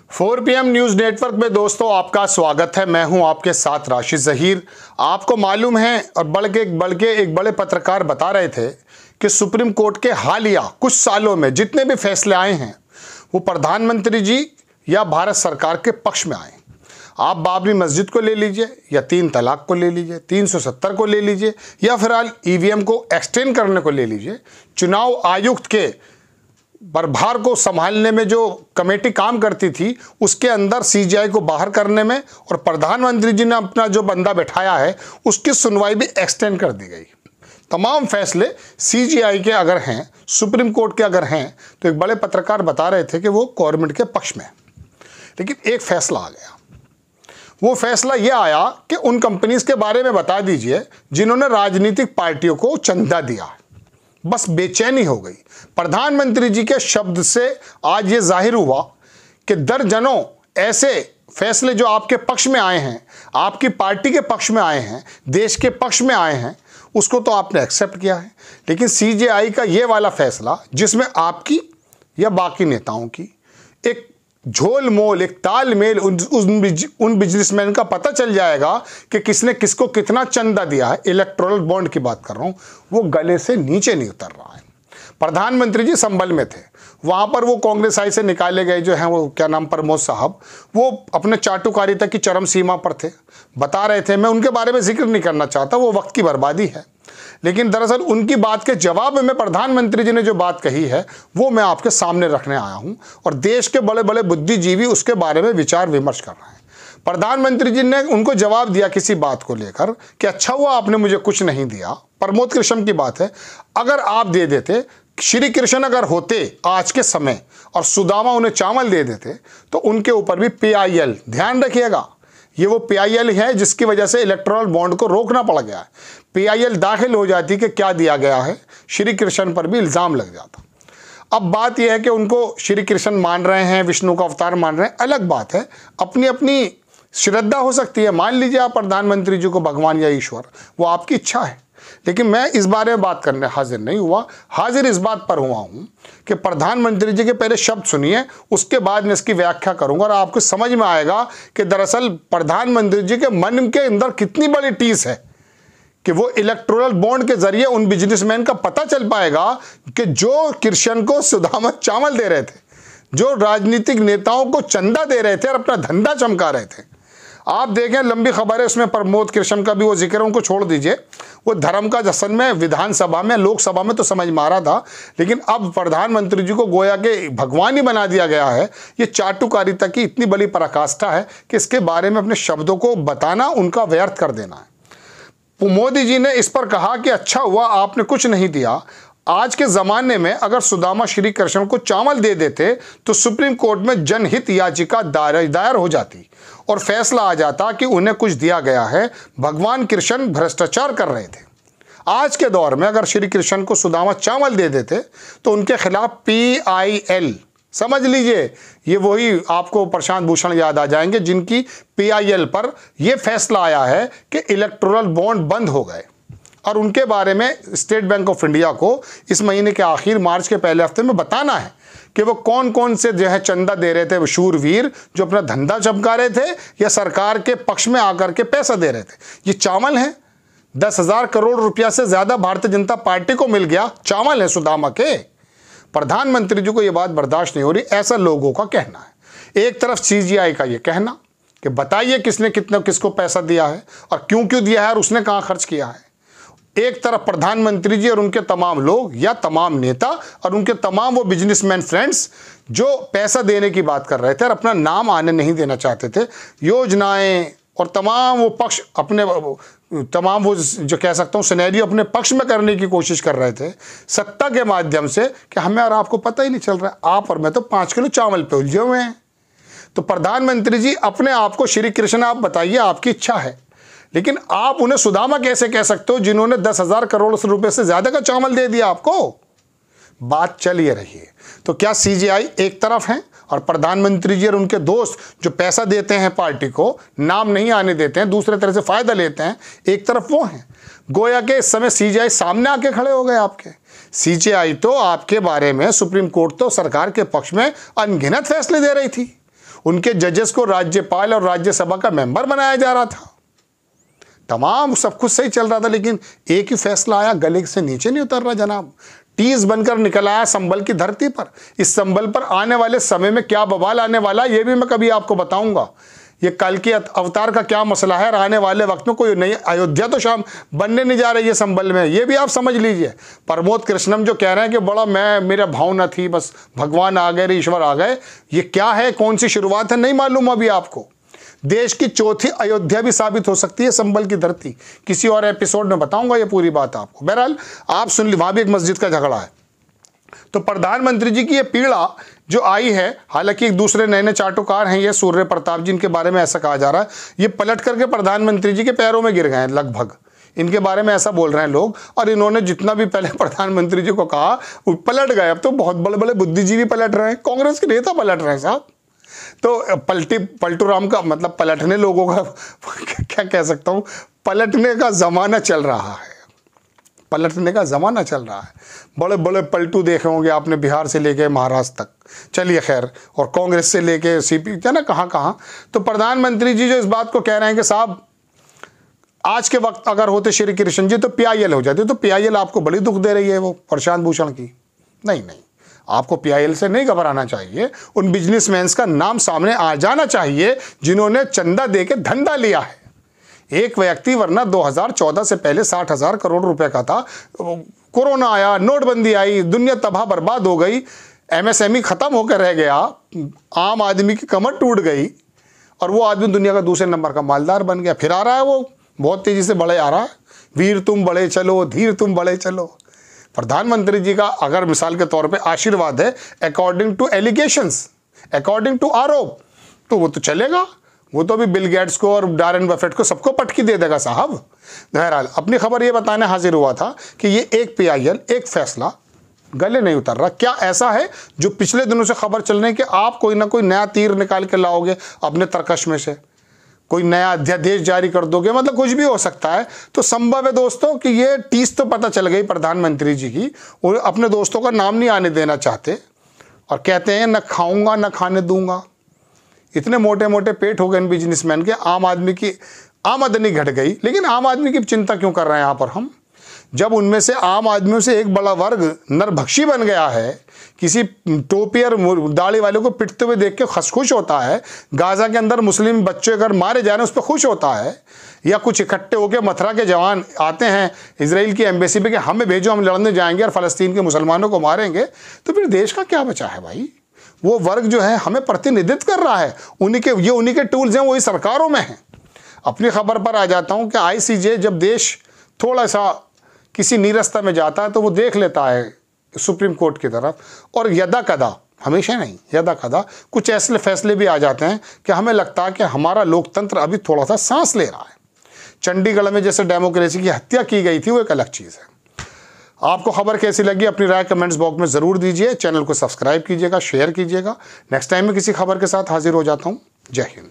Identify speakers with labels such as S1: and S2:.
S1: 4 PM news network में दोस्तों आपका स्वागत है। मैं हूं आपके साथ राशिद ज़हीर। आपको मालूम है और बल्कि एक बड़े पत्रकार बता रहे थे कि सुप्रीम कोर्ट के हालिया कुछ सालों में जितने भी फैसले आए हैं वो प्रधानमंत्री जी या भारत सरकार के पक्ष में आए। आप बाबरी मस्जिद को ले लीजिए या 3 तलाक को ले लीजिए, 370 को ले लीजिए या फिलहाल EVM को एक्सटेंड करने को ले लीजिए। चुनाव आयुक्त के प्रभार को संभालने में जो कमेटी काम करती थी उसके अंदर CJI को बाहर करने में और प्रधानमंत्री जी ने अपना जो बंदा बैठाया है उसकी सुनवाई भी एक्सटेंड कर दी गई। तमाम फैसले CJI के अगर हैं, सुप्रीम कोर्ट के अगर हैं, तो एक बड़े पत्रकार बता रहे थे कि वो गवर्नमेंट के पक्ष में। लेकिन एक फैसला आ गया। वो फैसला ये आया कि उन कंपनीज के बारे में बता दीजिए जिन्होंने राजनीतिक पार्टियों को चंदा दिया। बस बेचैनी हो गई। प्रधानमंत्री जी के शब्द से आज ये जाहिर हुआ कि दर्जनों ऐसे फैसले जो आपके पक्ष में आए हैं, आपकी पार्टी के पक्ष में आए हैं, देश के पक्ष में आए हैं, उसको तो आपने एक्सेप्ट किया है। लेकिन CJI का ये वाला फैसला जिसमें आपकी या बाकी नेताओं की एक झोल मोल, एक तालमेल, उन बिजनेसमैन का पता चल जाएगा कि किसने किसको कितना चंदा दिया है। इलेक्टोरल बॉन्ड की बात कर रहा हूं, वो गले से नीचे नहीं उतर रहा है। प्रधानमंत्री जी संभल में थे, वहां पर वो कांग्रेस आई से निकाले गए जो हैं वो क्या नाम प्रमोद साहब, वो अपने चाटुकारिता की चरम सीमा पर थे। बता रहे थे, मैं उनके बारे में जिक्र नहीं करना चाहता, वो वक्त की बर्बादी है। लेकिन दरअसल उनकी बात के जवाब में प्रधानमंत्री जी ने जो बात कही है वो मैं आपके सामने रखने आया हूं और देश के बड़े बड़े बुद्धिजीवी उसके बारे में विचार विमर्श कर रहे हैं। प्रधानमंत्री जी ने उनको जवाब दिया किसी बात को लेकर कि अच्छा हुआ आपने मुझे कुछ नहीं दिया। प्रमोद कृष्ण की बात है, अगर आप दे देते, श्री कृष्ण अगर होते आज के समय और सुदामा उन्हें चावल दे देते तो उनके ऊपर भी PIL, ध्यान रखिएगा, ये वो PIL है जिसकी वजह से इलेक्टोरल बॉन्ड को रोकना पड़ गया है। PIL दाखिल हो जाती कि क्या दिया गया है, श्री कृष्ण पर भी इल्ज़ाम लग जाता। अब बात यह है कि उनको श्री कृष्ण मान रहे हैं, विष्णु का अवतार मान रहे हैं, अलग बात है, अपनी अपनी श्रद्धा हो सकती है। मान लीजिए आप प्रधानमंत्री जी को भगवान या ईश्वर, वो आपकी इच्छा है। लेकिन मैं इस बारे में बात करने हाजिर नहीं हुआ। हाजिर इस बात पर हुआ हूं कि प्रधानमंत्री जी के पहले शब्द सुनिए, उसके बाद मैं इसकी व्याख्या करूंगा और आपको समझ में आएगा कि दरअसल प्रधानमंत्री जी के मन के अंदर कितनी बड़ी टीस है कि वो इलेक्टोरल बॉन्ड के जरिए उन बिजनेसमैन का पता चल पाएगा कि जो कृष्ण को सुदामा चावल दे रहे थे, जो राजनीतिक नेताओं को चंदा दे रहे थे और अपना धंधा चमका रहे थे। आप देखें, लंबी खबर है उसमें, प्रमोद कृष्ण का भी वो जिक्र, उनको छोड़ दीजिए। वो धर्म का जश्न में विधानसभा में, लोकसभा में तो समझ में आ रहा था, लेकिन अब प्रधानमंत्री जी को गोया के भगवान ही बना दिया गया है। ये चाटुकारिता की इतनी बड़ी पराकाष्ठा है कि इसके बारे में अपने शब्दों को बताना उनका व्यर्थ कर देना है। मोदी जी ने इस पर कहा कि अच्छा हुआ आपने कुछ नहीं दिया। आज के ज़माने में अगर सुदामा श्री कृष्ण को चावल दे देते तो सुप्रीम कोर्ट में जनहित याचिका दायर हो जाती और फैसला आ जाता कि उन्हें कुछ दिया गया है, भगवान कृष्ण भ्रष्टाचार कर रहे थे। आज के दौर में अगर श्री कृष्ण को सुदामा चावल दे देते तो उनके खिलाफ PIL, समझ लीजिए, ये वही आपको प्रशांत भूषण याद आ जाएंगे जिनकी PIL पर यह फैसला आया है कि इलेक्टोरल बॉन्ड बंद हो गए। और उनके बारे में स्टेट बैंक ऑफ इंडिया को इस महीने के आखिर, मार्च के पहले हफ्ते में बताना है कि वो कौन कौन से जो है चंदा दे रहे थे, वो शूरवीर जो अपना धंधा चमका रहे थे या सरकार के पक्ष में आकर के पैसा दे रहे थे। ये चावल है, 10,000 करोड़ रुपया से ज्यादा भारतीय जनता पार्टी को मिल गया, चावल है सुदामा के। प्रधानमंत्री जी को यह बात बर्दाश्त नहीं हो रही, ऐसा लोगों का कहना है। एक तरफ CJI का यह कहना कि बताइए किसने कितना किसको पैसा दिया है और क्यों दिया है और उसने कहां खर्च किया है। एक तरफ प्रधानमंत्री जी और उनके तमाम लोग या तमाम नेता और उनके तमाम वो बिजनेसमैन फ्रेंड्स जो पैसा देने की बात कर रहे थे और अपना नाम आने नहीं देना चाहते थे, योजनाएं और तमाम वो पक्ष अपने तमाम वो जो कह सकता हूँ सिनेरियो अपने पक्ष में करने की कोशिश कर रहे थे सत्ता के माध्यम से कि हमें और आपको पता ही नहीं चल रहा है, आप और मैं तो 5 किलो चावल पे उलझे हुए हैं। तो प्रधानमंत्री जी अपने आप को श्री कृष्ण आप बताइए, आपकी इच्छा है, लेकिन आप उन्हें सुदामा कैसे कह सकते हो जिन्होंने 10,000 करोड़ रुपए से ज्यादा का चावल दे दिया आपको। बात चल ये रही है। तो क्या CJI एक तरफ है और प्रधानमंत्री जी और उनके दोस्त जो पैसा देते हैं पार्टी को, नाम नहीं आने देते हैं, दूसरे तरह से फायदा लेते हैं, एक तरफ वो हैं। गोया के इस समय CJI सामने आके खड़े हो गए आपके। CJI तो आपके बारे में, सुप्रीम कोर्ट तो सरकार के पक्ष में अनगिनत फैसले दे रही थी। उनके जजेस को राज्यपाल और राज्यसभा का मेंबर बनाया जा रहा था। तमाम सब कुछ सही चल रहा था, लेकिन एक ही फैसला आया, गले से नीचे नहीं उतर रहा जनाब। टीज बनकर निकल आया संभल की धरती पर। इस संभल पर आने वाले समय में क्या बवाल आने वाला है, ये भी मैं कभी आपको बताऊंगा। ये कल के अवतार का क्या मसला है, आने वाले वक्त में कोई नई अयोध्या तो शाम बनने नहीं जा रही है संभल में, ये भी आप समझ लीजिए। प्रमोद कृष्णम जो कह रहे हैं कि बड़ा मेरा भावना थी, बस भगवान आ गए, ईश्वर आ गए, ये क्या है, कौन सी शुरुआत है, नहीं मालूम अभी आपको। देश की चौथी अयोध्या भी साबित हो सकती है संभल की धरती। किसी और एपिसोड में बताऊंगा ये पूरी बात आपको। बहरहाल आप सुन ली, वहां भी एक मस्जिद का झगड़ा है। तो प्रधानमंत्री जी की ये पीड़ा जो आई है, हालांकि एक दूसरे नए चाटुकार हैं ये सूर्य प्रताप जी, इनके बारे में ऐसा कहा जा रहा है ये पलट करके प्रधानमंत्री जी के पैरों में गिर गए हैं लगभग, इनके बारे में ऐसा बोल रहे हैं लोग। और इन्होंने जितना भी पहले प्रधानमंत्री जी को कहा वो पलट गए। अब तो बहुत बड़े बड़े बुद्धिजीवी पलट रहे हैं, कांग्रेस के नेता पलट रहे हैं साहब। तो पलटू राम का मतलब पलटने लोगों का क्या कह सकता हूँ, पलटने का ज़माना चल रहा है, पलटने का ज़माना चल रहा है। बड़े बड़े पलटू देखे होंगे आपने, बिहार से लेके महाराष्ट्र तक, चलिए खैर, और कांग्रेस से लेके सीपी क्या ना कहाँ कहाँ। तो प्रधानमंत्री जी जो इस बात को कह रहे हैं कि साहब आज के वक्त अगर होते श्री कृष्ण जी तो PIL हो जाती। तो PIL आपको बड़ी दुख दे रही है वो प्रशांत भूषण की। नहीं, आपको PIL से नहीं घबराना चाहिए, उन बिजनेसमैन का नाम सामने आ जाना चाहिए जिन्होंने चंदा दे के धंधा लिया है। एक व्यक्ति वरना 2014 से पहले 60,000 करोड़ रुपए का था, कोरोना आया, नोटबंदी आई, दुनिया तबाह बर्बाद हो गई, MSME खत्म होकर रह गया, आम आदमी की कमर टूट गई और वो आदमी दुनिया का दूसरे नंबर का मालदार बन गया। फिर आ रहा है वो, बहुत तेजी से बढ़े आ रहा है। वीर तुम बढ़े चलो, धीर तुम बढ़े चलो। प्रधानमंत्री जी का अगर मिसाल के तौर पे आशीर्वाद है according to allegations, according to आरोप, तो वो तो चलेगा। वो तो भी बिल गेट्स को और डॉरेन बफेट को सबको पटकी दे देगा साहब। बहरहाल अपनी खबर ये बताने हाजिर हुआ था कि ये एक PIL, एक फैसला गले नहीं उतर रहा। क्या ऐसा है जो पिछले दिनों से खबर चल रही है कि आप कोई ना कोई नया तीर निकाल के लाओगे अपने तरकश में से, कोई नया अध्यादेश जारी कर दोगे, मतलब कुछ भी हो सकता है। तो संभव है दोस्तों कि ये टीस तो पता चल गई प्रधानमंत्री जी की, वो अपने दोस्तों का नाम नहीं आने देना चाहते और कहते हैं न खाऊंगा न खाने दूंगा। इतने मोटे मोटे पेट हो गए इन बिजनेसमैन के, आम आदमी की आमदनी घट गई। लेकिन आम आदमी की चिंता क्यों कर रहे हैं यहाँ पर हम, जब उनमें से आम आदमियों से एक बड़ा वर्ग नरभक्षी बन गया है, किसी टोपी और दाढ़ी वाले को पिटते हुए देख के खुश होता है, गाजा के अंदर मुस्लिम बच्चे अगर मारे जा रहे हैं उस पर खुश होता है, या कुछ इकट्ठे होकर मथुरा के जवान आते हैं इजराइल की एम्बेसी पे कि हमें भेजो, हम लड़ने जाएंगे और फ़लस्तीन के मुसलमानों को मारेंगे, तो फिर देश का क्या बचा है भाई। वो वर्ग जो है हमें प्रतिनिधित्व कर रहा है, उन्हीं के टूल्स हैं, वही सरकारों में हैं। अपनी खबर पर आ जाता हूँ कि ICJ जब देश थोड़ा सा किसी नीरसता में जाता है तो वो देख लेता है सुप्रीम कोर्ट की तरफ, और यदा कदा, हमेशा नहीं, यदा कदा कुछ ऐसे फैसले भी आ जाते हैं कि हमें लगता है कि हमारा लोकतंत्र अभी थोड़ा सा सांस ले रहा है। चंडीगढ़ में जैसे डेमोक्रेसी की हत्या की गई थी वो एक अलग चीज़ है। आपको खबर कैसी लगी अपनी राय कमेंट्स बॉक्स में ज़रूर दीजिए। चैनल को सब्सक्राइब कीजिएगा, शेयर कीजिएगा। नेक्स्ट टाइम में किसी खबर के साथ हाजिर हो जाता हूँ। जय हिंद।